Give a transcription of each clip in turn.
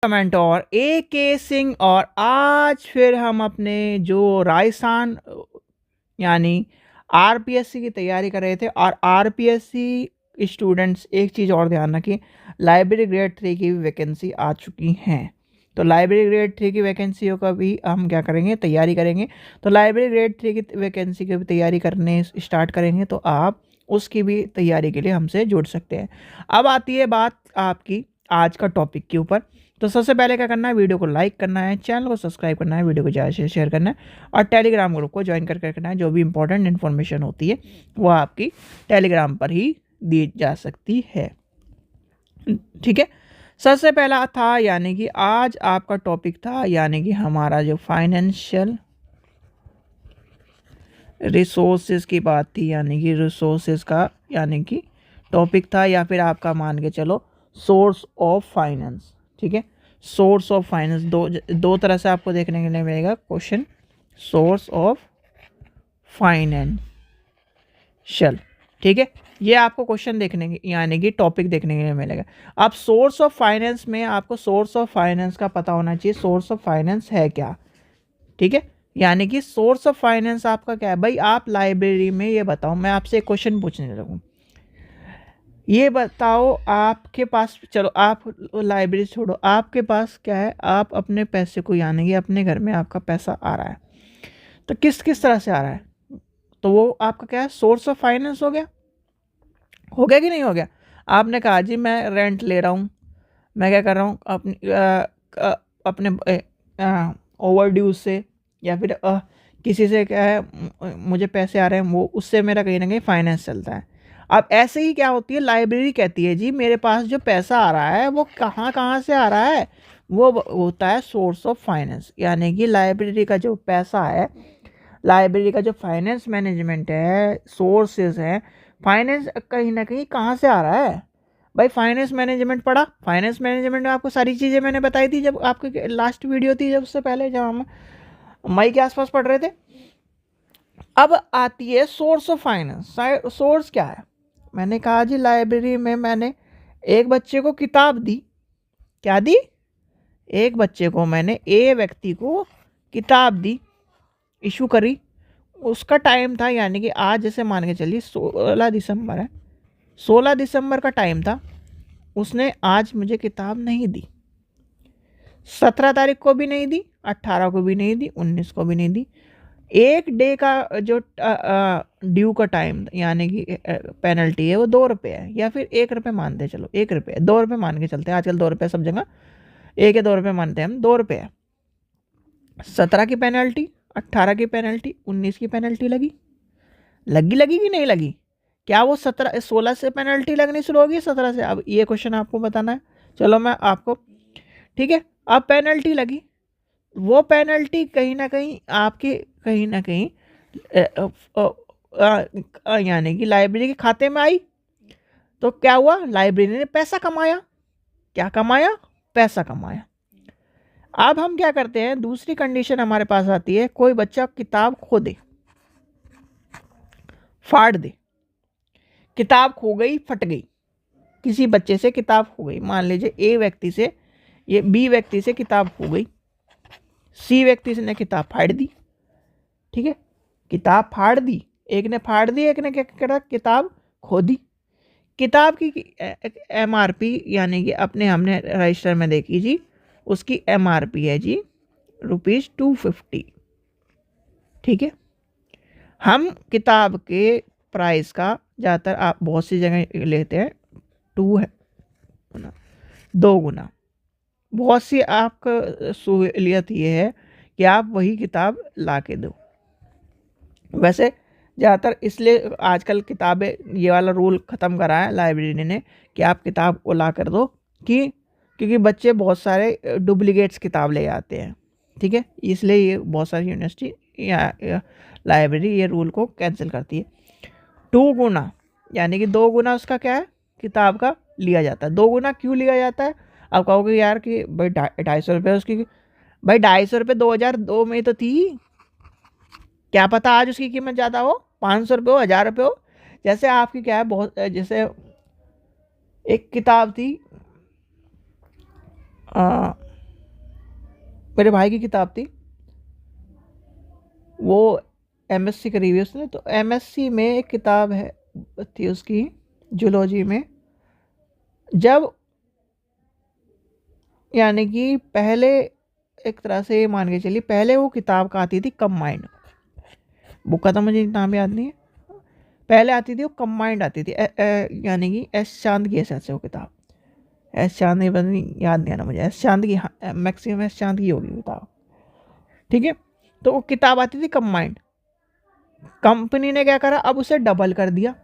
Comment और ए के सिंह। और आज फिर हम अपने जो राजस्थान यानी आरपीएससी की तैयारी कर रहे थे, और आरपीएससी स्टूडेंट्स एक चीज़ और ध्यान रखें, लाइब्रेरी ग्रेड 3 की भी वैकेंसी आ चुकी हैं। तो लाइब्रेरी ग्रेड 3 की वैकेंसियों का भी हम क्या करेंगे, तैयारी करेंगे। तो लाइब्रेरी ग्रेड 3 की वैकेंसी की भी तैयारी करने स्टार्ट करेंगे तो आप उसकी भी तैयारी के लिए हमसे जुड़ सकते हैं। अब आती है बात आपकी आज का टॉपिक के ऊपर। तो सबसे पहले क्या करना है, वीडियो को लाइक करना है, चैनल को सब्सक्राइब करना है, वीडियो को ज़्यादा से शेयर करना है, और टेलीग्राम ग्रुप को ज्वाइन करके रखना है। जो भी इंपॉर्टेंट इन्फॉर्मेशन होती है वो आपकी टेलीग्राम पर ही दी जा सकती है। ठीक है, सबसे पहला था यानी कि आज आपका टॉपिक था यानी कि हमारा जो फाइनेंशियल रिसोर्सेज की बात थी, यानी कि रिसोर्सेज का यानी कि टॉपिक था, या फिर आपका मान के चलो सोर्स ऑफ फाइनेंस। ठीक है, सोर्स ऑफ फाइनेंस दो तरह से आपको देखने के लिए मिलेगा क्वेश्चन। सोर्स ऑफ फाइनेंशियल, ठीक है, ये आपको क्वेश्चन देखने के यानी कि टॉपिक देखने के लिए मिलेगा। अब सोर्स ऑफ फाइनेंस में आपको सोर्स ऑफ फाइनेंस का पता होना चाहिए, सोर्स ऑफ फाइनेंस है क्या। ठीक है, यानी कि सोर्स ऑफ फाइनेंस आपका क्या है भाई। आप लाइब्रेरी में ये बताओ, मैं आपसे एक क्वेश्चन पूछने लगूँ, ये बताओ आपके पास, चलो आप लाइब्रेरी छोड़ो, आपके पास क्या है, आप अपने पैसे को यानी कि अपने घर में आपका पैसा आ रहा है, तो किस किस तरह से आ रहा है, तो वो आपका क्या है, सोर्स ऑफ फाइनेंस हो गया कि नहीं हो गया। आपने कहा जी मैं रेंट ले रहा हूँ, मैं क्या कर रहा हूँ अपने ओवर ड्यूज से, या फिर किसी से क्या है मुझे पैसे आ रहे हैं, वो उससे मेरा कहीं ना कहीं फाइनेंस चलता है। अब ऐसे ही क्या होती है, लाइब्रेरी कहती है जी मेरे पास जो पैसा आ रहा है वो कहाँ कहाँ से आ रहा है, वो होता है सोर्स ऑफ फाइनेंस। यानी कि लाइब्रेरी का जो पैसा है, लाइब्रेरी का जो फाइनेंस मैनेजमेंट है, सोर्सेज हैं, फाइनेंस कहीं ना कहीं कहाँ से आ रहा है भाई। फाइनेंस मैनेजमेंट पढ़ा, फाइनेंस मैनेजमेंट में आपको सारी चीज़ें मैंने बताई थी जब आपकी लास्ट वीडियो थी, जब उससे पहले जब हम मई के आसपास पढ़ रहे थे। अब आती है सोर्स ऑफ फाइनेंस। सोर्स क्या है, मैंने कहा जी लाइब्रेरी में मैंने एक बच्चे को किताब दी, क्या दी, एक बच्चे को मैंने, ए व्यक्ति को किताब दी, इशू करी, उसका टाइम था यानी कि आज जैसे मान के चलिए 16 दिसंबर है, 16 दिसंबर का टाइम था, उसने आज मुझे किताब नहीं दी, 17 तारीख को भी नहीं दी, 18 को भी नहीं दी, 19 को भी नहीं दी। एक डे का जो ड्यू का टाइम यानी कि पेनल्टी है वो 2 रुपये है, या फिर 1 रुपये मानते, चलो 1 रुपये, 2 रुपये मान के चलते हैं, आजकल 2 रुपये सब जगह, 1 या 2 रुपये मानते हैं हम, 2 रुपये है। 17 की पेनल्टी, 18 की पेनल्टी, 19 की पेनल्टी लगी कि नहीं लगी। क्या वो 16 से पेनल्टी लगनी शुरू होगी, 17 से। अब ये क्वेश्चन आपको बताना है, चलो मैं आपको, ठीक है, अब पेनल्टी लगी, वो पेनल्टी कहीं ना कहीं आपके कहीं ना कहीं यानी कि लाइब्रेरी के खाते में आई, तो क्या हुआ, लाइब्रेरी ने पैसा कमाया, क्या कमाया, पैसा कमाया। अब हम क्या करते हैं, दूसरी कंडीशन हमारे पास आती है, कोई बच्चा किताब खो दे, फाड़ दे, किताब खो गई, फट गई, किसी बच्चे से किताब खो गई, मान लीजिए ए व्यक्ति से, ये बी व्यक्ति से किताब खो गई, सी व्यक्ति ने किताब फाड़ दी। ठीक है, किताब फाड़ दी, एक ने फाड़ दी, एक ने क्या करा, किताब खो दी। किताब की एमआरपी यानी कि अपने हमने रजिस्टर में देखी जी, उसकी एमआरपी है जी ₹250। ठीक है, हम किताब के प्राइस का ज़्यादातर आप बहुत सी जगह लेते हैं 2 गुना। बहुत सी आपका सहूलियत ये है कि आप वही किताब ला के दो। वैसे ज़्यादातर इसलिए आजकल किताबें, ये वाला रूल ख़त्म करा है लाइब्रेरी ने कि आप किताब को ला कर दो, क्योंकि बच्चे बहुत सारे डुप्लीकेट्स किताब ले आते हैं। ठीक है, इसलिए ये बहुत सारी यूनिवर्सिटी या लाइब्रेरी ये रूल को कैंसिल करती है। 2 गुना यानी कि 2 गुना उसका क्या है, किताब का लिया जाता है। 2 गुना क्यों लिया जाता है, आप कहोगे यार कि भाई 250 उसकी, भाई 250 2002 में तो थी, क्या पता आज उसकी कीमत ज़्यादा हो, 500 रुपये हो, 1000 रुपये हो। जैसे आपकी क्या है, बहुत जैसे एक किताब थी मेरे भाई की किताब थी, वो एमएससी करी हुई उसने, तो एमएससी में एक किताब है थी उसकी जूलॉजी में, जब यानी कि पहले एक तरह से ये मान के चलिए, पहले वो किताब का आती थी कंबाइंड, बुक का तो मुझे नाम याद नहीं है, पहले आती थी वो कंबाइंड आती थी, यानी कि एस चांद की ऐसे वो किताब, एस चांद नहीं बनी, याद नहीं आना मुझे, एस चांद की, मैक्सिमम एस चांद की होगी किताब, ठीक है। तो वो किताब आती थी कंबाइंड, कंपनी ने क्या करा, अब उसे डबल कर दिया।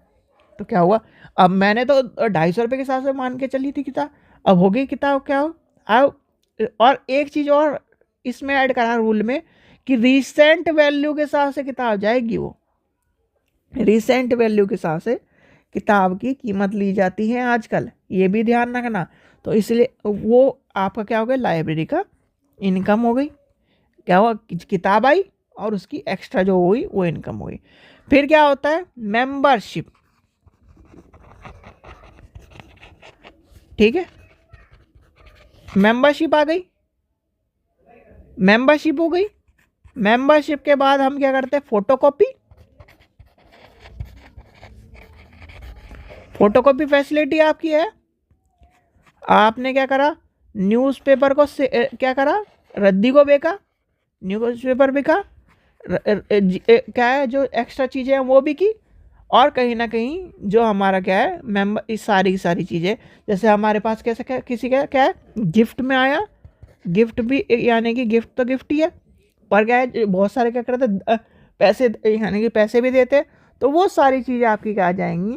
तो क्या हुआ, अब मैंने तो 250 रुपये के हिसाब से मान के चली थी किताब, अब हो गई किताब क्या हो, अब और एक चीज़ और इसमें ऐड करा रूल में कि रीसेंट वैल्यू के हिसाब से किताब जाएगी, वो रीसेंट वैल्यू के हिसाब से किताब की कीमत ली जाती है आजकल, ये भी ध्यान रखना। तो इसलिए वो आपका क्या हो गया, लाइब्रेरी का इनकम हो गई, क्या हुआ, किताब आई और उसकी एक्स्ट्रा जो हुई वो इनकम हुई। फिर क्या होता है, मेंबरशिप, ठीक है, मेंबरशिप आ गई, मेंबरशिप हो गई, मेंबरशिप के बाद हम क्या करते हैं, फोटोकॉपी, फोटोकॉपी फैसिलिटी आपकी है। आपने क्या करा, न्यूज़पेपर को क्या करा, रद्दी को बेचा, न्यूज़पेपर बिका, क्या है जो एक्स्ट्रा चीज़ें हैं वो भी की, और कहीं ना कहीं जो हमारा क्या है मेंबर, इस सारी की सारी चीज़ें, जैसे हमारे पास कैसे क्या किसी का क्या है गिफ्ट में आया, गिफ्ट भी यानी कि गिफ्ट तो गिफ्ट ही है, पर क्या है बहुत सारे क्या करते पैसे, यानी कि पैसे भी देते, तो वो सारी चीज़ें आपकी क्या आ जाएंगी,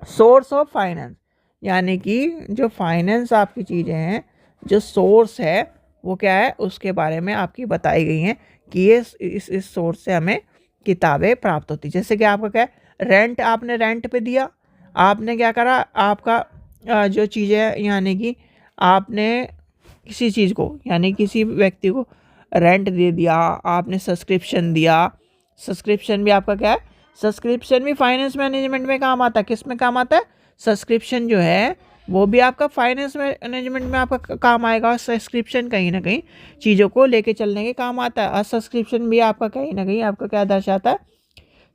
सोर्स ऑफ फाइनेंस, यानी कि जो फाइनेंस आपकी चीज़ें हैं, जो सोर्स है वो क्या है, उसके बारे में आपकी बताई गई हैं कि ये इस सोर्स से हमें किताबें प्राप्त होती। जैसे कि आपका क्या है, रेंट, आपने रेंट पे दिया, आपने क्या करा, आपका जो चीज़ें यानी कि आपने किसी चीज़ को यानी किसी व्यक्ति को रेंट दे दिया, आपने सब्सक्रिप्शन दिया, सब्सक्रिप्शन भी आपका क्या है, सब्सक्रिप्शन भी फाइनेंस मैनेजमेंट में काम आता है, किस में काम आता है, सब्सक्रिप्शन जो है वो भी आपका फाइनेंस मैनेजमेंट में आपका काम आएगा। और सब्सक्रिप्शन कहीं ना कहीं चीज़ों को लेके चलने के काम आता है, और सब्सक्रिप्शन भी आपका कहीं ना कहीं आपका क्या दर्शाता है,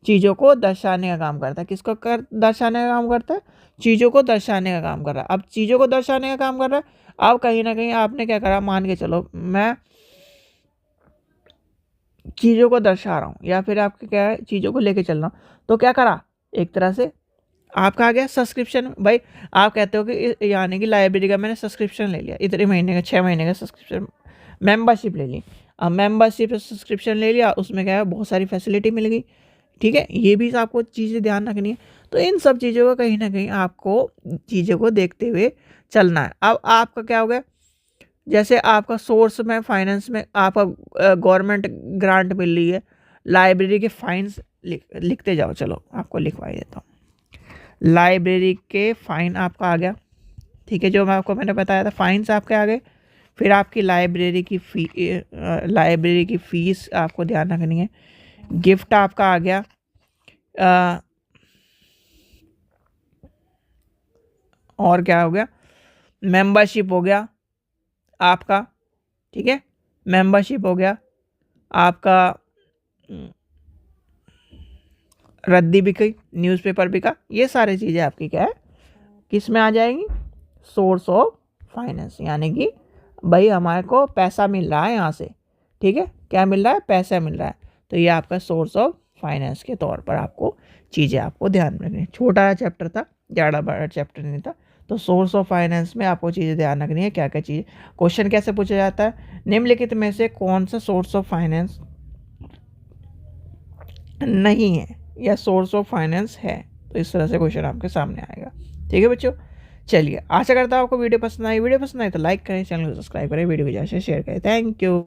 चीज़ों को दर्शाने का काम करता है। किसको कर दर्शाने का काम करता है, चीज़ों को दर्शाने का काम कर रहा है। अब चीज़ों को दर्शाने का काम कर रहा है, अब कहीं ना कहीं आपने क्या करा, मान के चलो मैं चीज़ों को दर्शा रहा हूँ या फिर आपके क्या है चीज़ों को लेके चल रहा हूँ, तो क्या करा, एक तरह से आपका आ गया सब्सक्रिप्शन। भाई आप कहते हो कि यानी कि लाइब्रेरी का मैंने सब्सक्रिप्शन ले लिया, इतने महीने का 6 महीने का सब्सक्रिप्शन, मेंबरशिप ले ली, अब मेंबरशिप सब्सक्रिप्शन ले लिया, उसमें क्या है बहुत सारी फैसिलिटी मिल गई, ठीक है, ये भी आपको चीज़ें ध्यान रखनी है। तो इन सब चीज़ों को कहीं ना कहीं आपको चीज़ों को देखते हुए चलना है। अब आपका क्या हो गया, जैसे आपका सोर्स में फाइनेंस में आपका गवर्नमेंट ग्रांट मिल रही है, लाइब्रेरी के फाइन्स लिखते जाओ, चलो आपको लिखवाई देता हूँ। लाइब्रेरी के फाइन आपका आ गया, ठीक है, जो मैंने बताया था फाइन्स आपके आ गए। फिर आपकी लाइब्रेरी की फ़ीस आपको ध्यान रखनी है। गिफ्ट आपका आ गया, और क्या हो गया, मेंबरशिप हो गया आपका, ठीक है, मेंबरशिप हो गया आपका, रद्दी बिकी, न्यूज़पेपर बिका, ये सारी चीज़ें आपकी क्या है, किस में आ जाएंगी, सोर्स ऑफ फाइनेंस, यानी कि भाई हमारे को पैसा मिल रहा है यहाँ से, ठीक है, क्या मिल रहा है, पैसा मिल रहा है, तो ये आपका सोर्स ऑफ फाइनेंस के तौर पर आपको चीज़ें आपको ध्यान रखनी। छोटा चैप्टर था, ज़्यादा बड़ा चैप्टर नहीं था, तो सोर्स ऑफ फाइनेंस में आपको चीज़ें ध्यान रखनी है, क्या क्या चीज़। क्वेश्चन कैसे पूछा जाता है, निम्नलिखित में से कौन सा सोर्स ऑफ फाइनेंस नहीं है या सोर्स ऑफ फाइनेंस है, तो इस तरह से क्वेश्चन आपके सामने आएगा, ठीक है बच्चों। चलिए, आशा करता हूँ आपको वीडियो पसंद आई तो लाइक करें, चैनल को सब्सक्राइब करें, वीडियो को ज़्यादा से शेयर करें। Thank you.